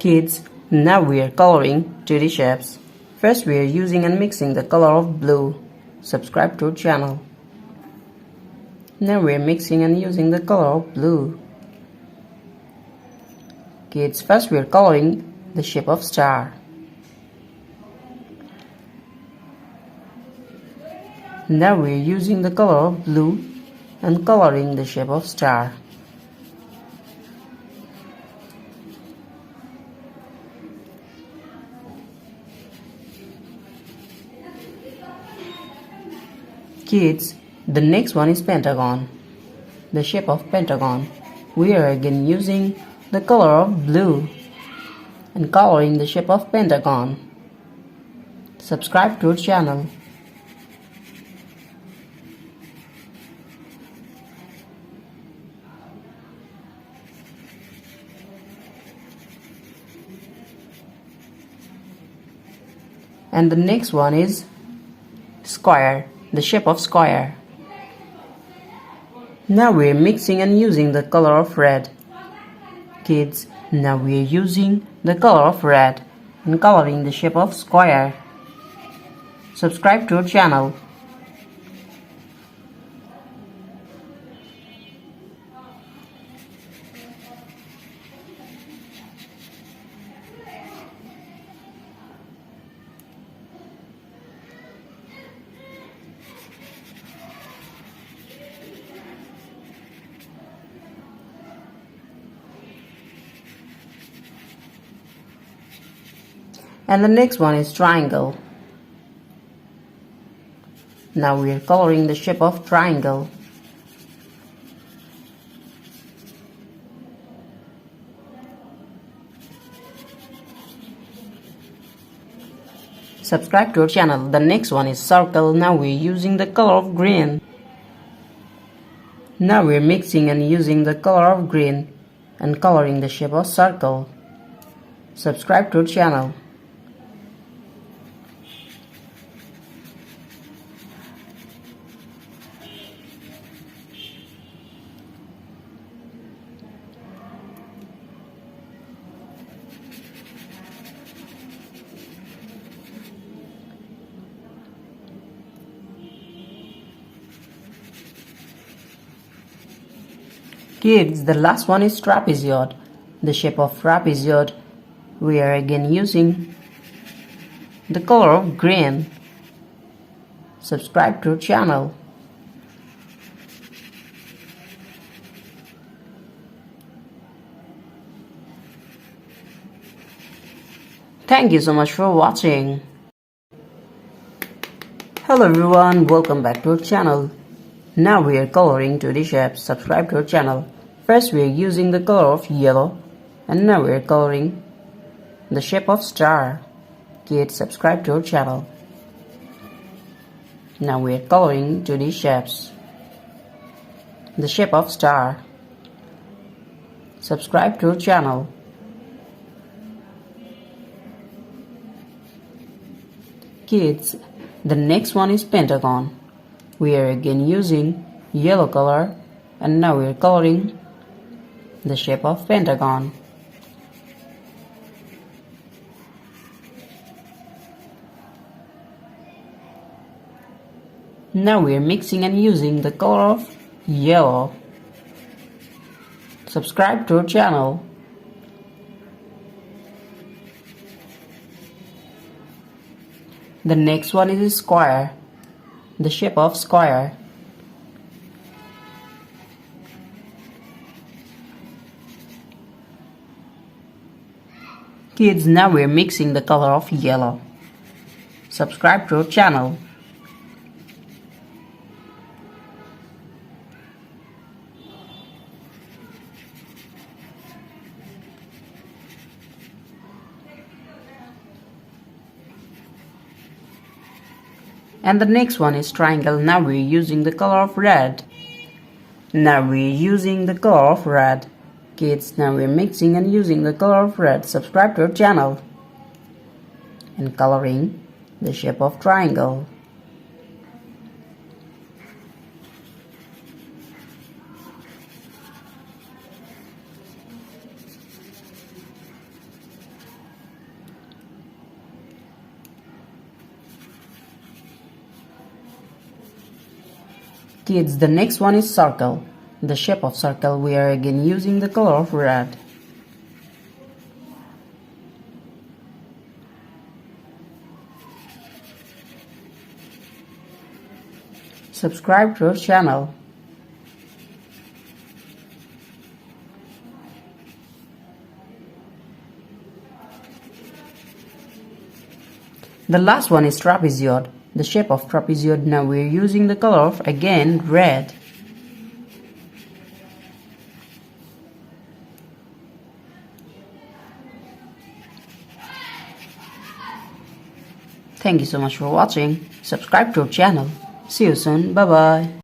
Kids, now we are coloring 2D shapes. First we are using and mixing the color of blue. Subscribe to our channel. Now we are mixing and using the color of blue. Kids, first we are coloring the shape of star. Now we are using the color of blue and coloring the shape of star. Kids, the next one is pentagon. The shape of pentagon. We are again using the color of blue and coloring the shape of pentagon. Subscribe to our channel. And the next one is square, the shape of square. Now we are mixing and using the color of red. Kids, now we are using the color of red and coloring the shape of square. Subscribe to our channel. And the next one is triangle. Now we are coloring the shape of triangle. Subscribe to our channel. The next one is circle. Now we are using the color of green. Now we are mixing and using the color of green and coloring the shape of circle. Subscribe to our channel. Kids, the last one is trapezoid. The shape of trapezoid. We are again using the color of green. Subscribe to our channel. Thank you so much for watching. Hello everyone, welcome back to our channel. Now we are coloring 2D shapes. Subscribe to our channel. First we are using the color of yellow and now we are coloring the shape of star. Kids, subscribe to our channel. Now we are coloring 2D shapes. The shape of star. Subscribe to our channel. Kids, the next one is pentagon. We are again using yellow color and now we are coloring the shape of pentagon. Now we are mixing and using the color of yellow. Subscribe to our channel. The next one is a square. The shape of square. Kids, now we are mixing the color of yellow. Subscribe to our channel. And the next one is triangle. Now we are using the color of red. Now we are using the color of red. Kids, now we are mixing and using the color of red. Subscribe to our channel. And coloring the shape of triangle. Kids, the next one is circle. The shape of circle, we are again using the color of red. Subscribe to our channel. The last one is trapezoid. The shape of trapezoid, now we are using the color of again red. Thank you so much for watching. Subscribe to our channel. See you soon. Bye bye.